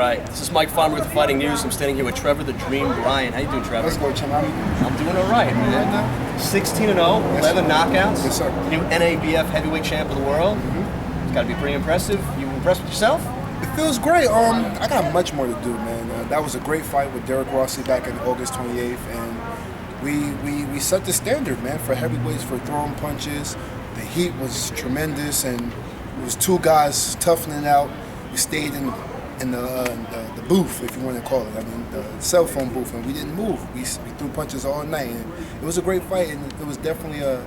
right, this is Mike Farmer with the Fighting News. I'm standing here with Trevor the Dream Bryan. How you doing, Trevor? Let's go, Chum. I'm doing all right, man. 16-0, 11 knockouts. Yes, sir. New NABF heavyweight champ of the world. It's got to be pretty impressive. You impressed with yourself? It feels great. I got much more to do, man. That was a great fight with Derrick Rossy back in August 28th, and we set the standard, man, for heavyweights, for throwing punches. The heat was tremendous, and it was two guys toughening out. We stayed in the booth, if you want to call it. I mean, the cell phone booth, and we didn't move. We threw punches all night, and it was a great fight, and it was definitely a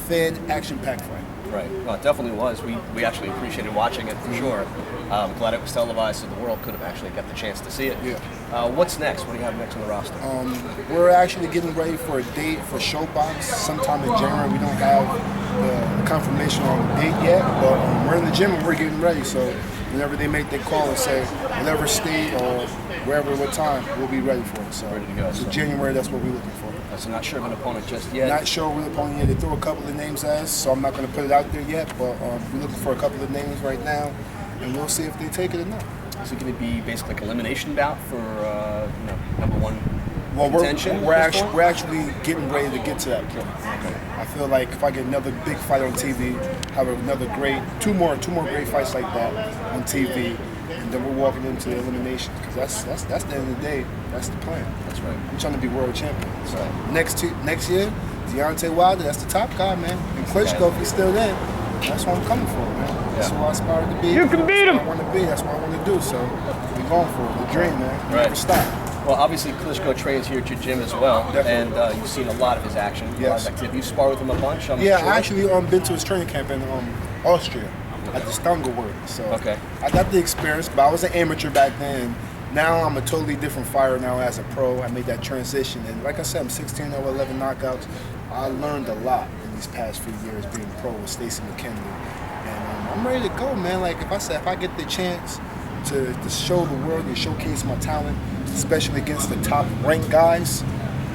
fan, action-packed fight. Right. Well, it definitely was. We actually appreciated watching it for sure. Glad it was televised so the world could have actually got the chance to see it. Yeah. What's next? What do you have next on the roster? We're actually getting ready for a date for Showbox sometime in January. We don't have the confirmation on the date yet, but we're in the gym and we're getting ready. So whenever they make their call and say whatever state or wherever, what time, we'll be ready for it. So ready to go. So January, that's what we're looking for. So not sure of an opponent just yet? Not sure of an opponent yet. They threw a couple of names at us, so I'm not going to put it out there yet, but we're looking for a couple of names right now, and we'll see if they take it or not. So it's going to be basically like an elimination bout for number one contention? We're actually getting ready to get to that point. Okay. I feel like if I get another big fight on TV, have another two more great fights like that on TV, and then we're walking into the elimination, because that's the end of the day. That's the plan. That's right. I'm trying to be world champion. So right. Next year, Deontay Wilder, that's the top guy, man. And Klitschko, if he's still there, that's what I'm coming for, man. That's what I aspire to be. You can beat him. That's what I want to be. That's what I want to do. So we're going for it. The dream, man. Right. Never stop. Well, obviously Klitschko trains here at your gym as well, Definitely. And you've seen a lot of his action. Yes. A lot of activity. You spar with him a bunch. I actually been to his training camp in Austria at the Stangelwort. So I got the experience, but I was an amateur back then. Now I'm a totally different fighter now as a pro. I made that transition, and like I said, I'm 16-0, 11 knockouts. I learned a lot in these past few years being pro with Stacey McKinley, and I'm ready to go, man. Like if I get the chance to show the world and showcase my talent, especially against the top ranked guys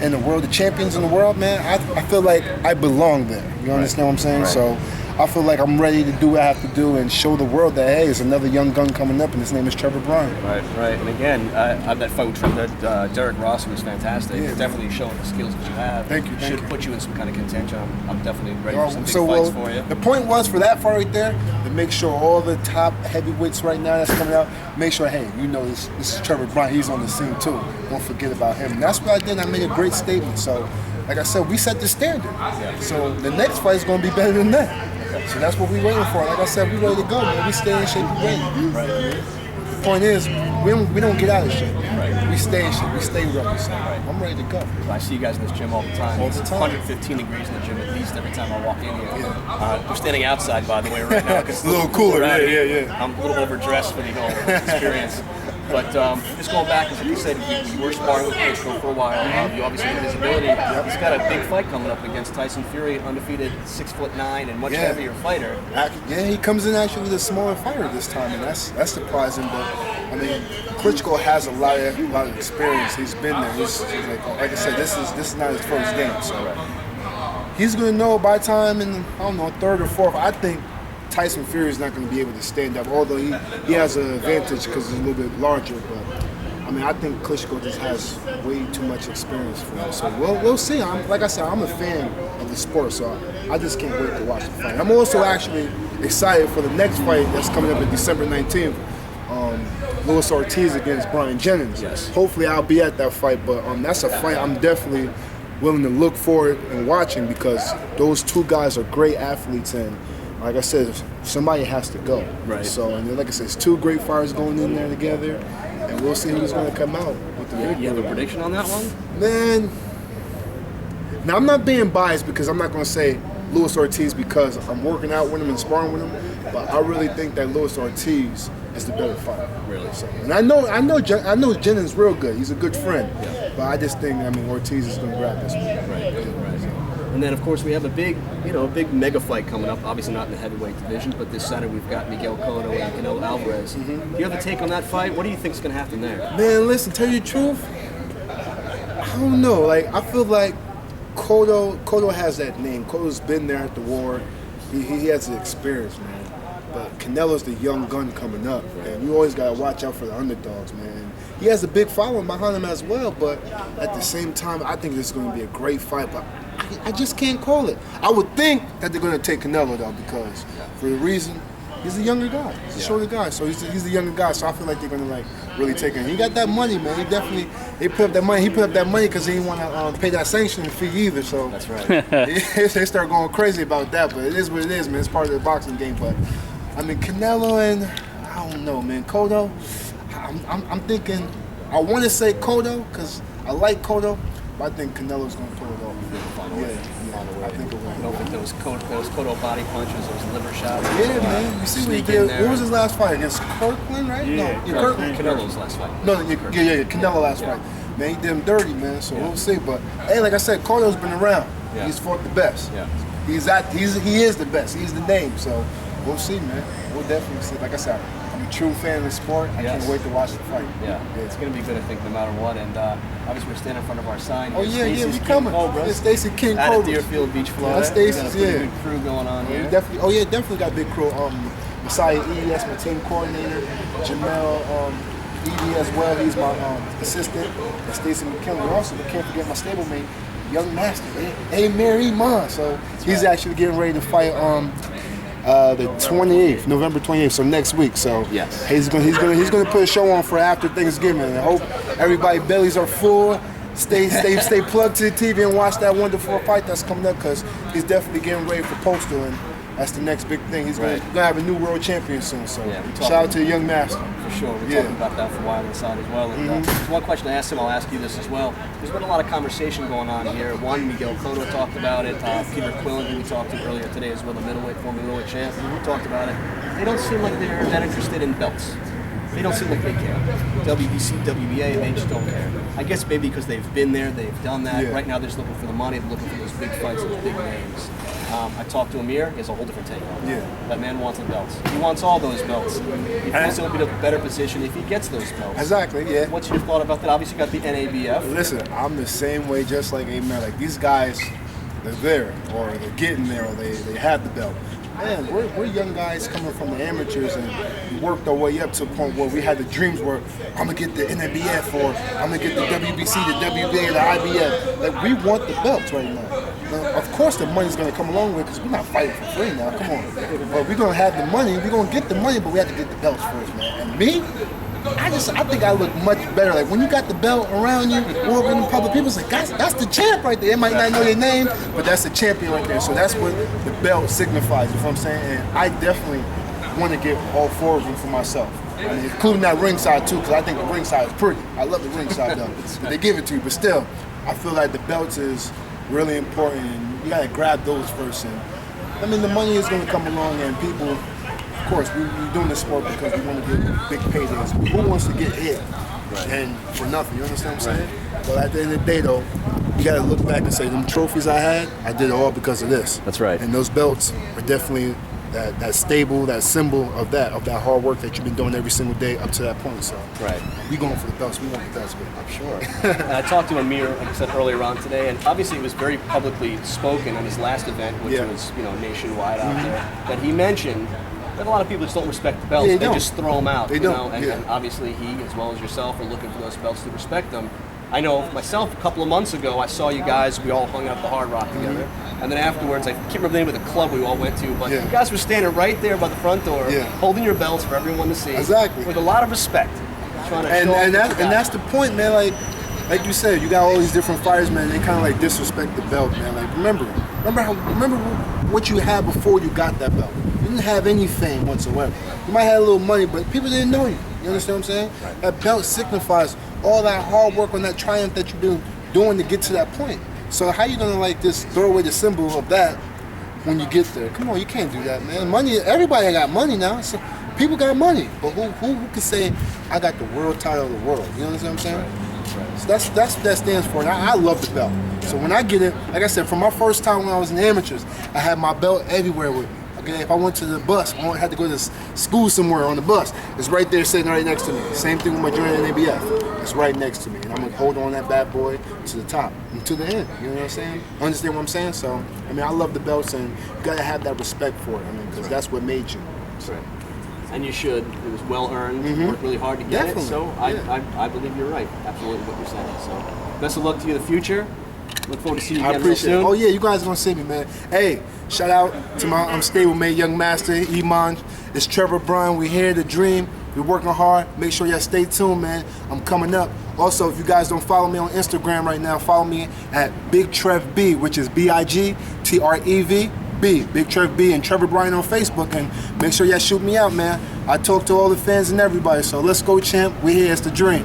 in the world, the champions in the world, man, I feel like I belong there. You understand what I'm saying? Right. So I feel like I'm ready to do what I have to do and show the world that, hey, there's another young gun coming up, and his name is Trevor Bryan. Right. And again, that fight with Derrick Rossy was fantastic. Yeah, definitely showing the skills that you have. Thank you. Should put you in some kind of contention. I'm definitely ready for some big fights for you. The point was for that fight right there to make sure all the top heavyweights right now that's coming out, make sure, hey, this is Trevor Bryan. He's on the scene too. Don't forget about him. And that's what I did. I made a great statement. So, like I said, we set the standard. Yeah. So the next fight is going to be better than that. So that's what we're waiting for. Like I said, we're ready to go, man. We stay in shape and ready. Right. The point is, we don't get out of shape. Right. We stay in shape. We stay ready. So I'm ready to go. I see you guys in this gym all the time. All the time. 115 degrees in the gym at least every time I walk in here. We're standing outside, by the way, right now. It's a little cooler. Yeah. I'm a little overdressed for the whole experience. But just going back, as you said, you were sparring with Klitschko for a while. You obviously have visibility. He's got a big fight coming up against Tyson Fury, undefeated 6'9" and much heavier fighter. Yeah, he comes in actually with a smaller fighter this time, and that's surprising. But I mean, Klitschko has a lot of experience. He's been there. He's like I said, this is not his first game, so he's gonna know by time in third or fourth. I think Tyson Fury is not going to be able to stand up, although he has an advantage because he's a little bit larger. But I mean, I think Klitschko just has way too much experience for him. So we'll see. Like I said, I'm a fan of the sport, so I just can't wait to watch the fight. I'm also actually excited for the next fight that's coming up on December 19th. Luis Ortiz against Bryan Jennings. Yes. Hopefully, I'll be at that fight. But that's a fight I'm definitely willing to look forward and watching, because those two guys are great athletes, and like I said, somebody has to go. Right. So, and like I said, it's two great fighters going in there together, and we'll see who's going to come out with the victory. You have a prediction on that one? Man, now I'm not being biased, because I'm not going to say Luis Ortiz because I'm working out with him and sparring with him, but I really think that Luis Ortiz is the better fighter. Really? So, and I know Jennings real good. He's a good friend, but I just think Ortiz is going to grab this one. Right. And then, of course, we have a big mega fight coming up. Obviously not in the heavyweight division, but this Saturday we've got Miguel Cotto and Canelo Alvarez. Do you have a take on that fight? What do you think is going to happen there? Man, listen, tell you the truth, I don't know. Like, I feel like Cotto has that name. Cotto's been there at the war. He has the experience, man. But Canelo's the young gun coming up, and you always got to watch out for the underdogs, man. He has a big following behind him as well, but at the same time, I think this is going to be a great fight, but I just can't call it. I would think that they're going to take Canelo, though, because for the reason, he's a younger guy. He's a shorter guy, so he's the younger guy, so I feel like they're going to, like, really take him. He got that money, man. He put up that money. He put up that money because he didn't want to pay that sanctioning fee either, so. That's right. They start going crazy about that, but it is what it is, man. It's part of the boxing game, but, I mean, Canelo and, I don't know, man, Cotto, I'm thinking, I want to say Cotto because I like Cotto, but I think Canelo's going to pull it off. I think it will. I don't think those Cotto body punches, those liver shots. Yeah, man. You see what he did? What was his last fight? Against Kirkland, right? Yeah, Kirkland. Canelo's last fight. No, Canelo last fight. Man, he did him dirty, man, so we'll see. But, hey, like I said, Cotto's been around. Yeah. He's fought the best. Yeah. He is the best. He's the name, so we'll see, man. We'll definitely see. Like I said, I'm a true fan of the sport. I can't wait to watch the fight. Yeah, it's going to be good, I think, no matter what. And obviously, we're standing in front of our sign. Oh, yeah, Stacey's we coming. Cobras. It's Stacey King Out Cobras. at Deerfield Beach, Florida. That's Stacey's, got a pretty good crew going on here. Definitely got a big crew. Messiah E, that's my team coordinator. Jamel Edie as well, he's my assistant. And Stacey McKinley also, but can't forget my stablemate, Young Master, Mary Ma. So he's actually getting ready to fight the 28th, November 28th, so next week. So yes, he's gonna put a show on for after Thanksgiving. And I hope everybody bellies are full. Stay plugged to the TV and watch that wonderful fight that's coming up, because he's definitely getting ready for Postal, and that's the next big thing. He's gonna have a new world champion soon. So shout out to the Young Master. For sure, we're talking about that for a while on the side as well. And one question I asked him, I'll ask you this as well. There's been a lot of conversation going on here. One, Miguel Cotto talked about it. Peter Quillen, who we talked to earlier today as well, the former middleweight champ, talked about it. They don't seem like they're that interested in belts. They don't seem like they care. WBC, WBA, they just don't care. I guess maybe because they've been there, they've done that. Yeah. Right now they're just looking for the money, they're looking for those big fights, those big names. I talked to Amir, he has a whole different take on it. Yeah. That man wants the belts. He wants all those belts. He feels he'll be in a better position if he gets those belts. Exactly, yeah. What's your thought about that? Obviously you got the NABF. Listen, I'm the same way, just like Amen. Like, these guys, they're there, or they're getting there, or they have the belt. Man, we're young guys coming from the amateurs, and we worked our way up to a point where we had the dreams where I'm going to get the NABF, or I'm going to get the WBC, the WBA, the IBF. Like, we want the belts right now. Now, of course the money's going to come along with it, because we're not fighting for free now, come on. But we're going to have the money, we're going to get the money, but we have to get the belts first, man. And me, I think I look much better. Like, when you got the belt around you, walking in public, people's like, that's the champ right there. They might not know your name, but that's the champion right there. So that's what the belt signifies, you know what I'm saying? And I definitely want to get all four of them for myself. I mean, including that ringside too, because I think the ringside is pretty. I love the ringside though. They give it to you, but still, I feel like the belts is really important, and you gotta grab those first. And I mean, the money is gonna come along, and people, of course, we're doing this sport because we want to get big paydays. Who wants to get hit and for nothing? You understand what I'm saying? But at the end of the day, though, you got to look back and say, them trophies I had, I did it all because of this. That's right. And those belts are definitely that stable, that symbol of that hard work that you've been doing every single day up to that point. So we going for the belts. We want the belts, I'm sure. And I talked to Amir, like I said earlier on today, and obviously it was very publicly spoken on his last event, which was nationwide out there, that he mentioned that a lot of people just don't respect the belts. They just throw them out. They don't. And obviously he, as well as yourself, are looking for those belts to respect them. I know myself, a couple of months ago, I saw you guys, we all hung out at the Hard Rock together. And then afterwards, I can't remember the name of the club we all went to, but you guys were standing right there by the front door, holding your belts for everyone to see. Exactly. With a lot of respect. Trying to and that's the point, man. Like you said, you got all these different fighters, man. They kind of like disrespect the belt, man. Like, remember what you had before you got that belt. You didn't have any fame whatsoever. You might have a little money, but people didn't know you. You understand what I'm saying? Right. That belt signifies all that hard work on that triumph that you've been doing to get to that point. So how you gonna like just throw away the symbol of that when you get there? Come on, you can't do that, man. Money, everybody got money now. So people got money, but who can say I got the world title of the world? You understand what I'm saying? Right. So that's what that stands for. And I love the belt. So when I get it, like I said, from my first time when I was in the amateurs, I had my belt everywhere with me. Okay, if I went to the bus, I had to go to school somewhere on the bus. It's right there, sitting right next to me. Same thing with my joint NABF. It's right next to me, and I'm gonna hold on that bad boy to the top and to the end. You know what I'm saying? Understand what I'm saying? So, I mean, I love the belts, and you gotta have that respect for it. I mean, because that's what made you. So. Right. And you should. It was well earned. Worked really hard to get Definitely. it. So I believe you're right. Absolutely what you're saying. So best of luck to you in the future. Look forward to seeing you I again real appreciate it. soon. Oh yeah, you guys are gonna see me, man. Hey, shout out to my stablemate, young master, Iman. It's Trevor, Bryan. We're here to dream. We're working hard. Make sure y'all stay tuned, man. I'm coming up. Also, if you guys don't follow me on Instagram right now, follow me at Big Trev B, which is BIGTREV B. Big Trev B and Trevor Bryan on Facebook. And make sure y'all shoot me out, man. I talk to all the fans and everybody. So let's go, champ. We're here. It's the dream.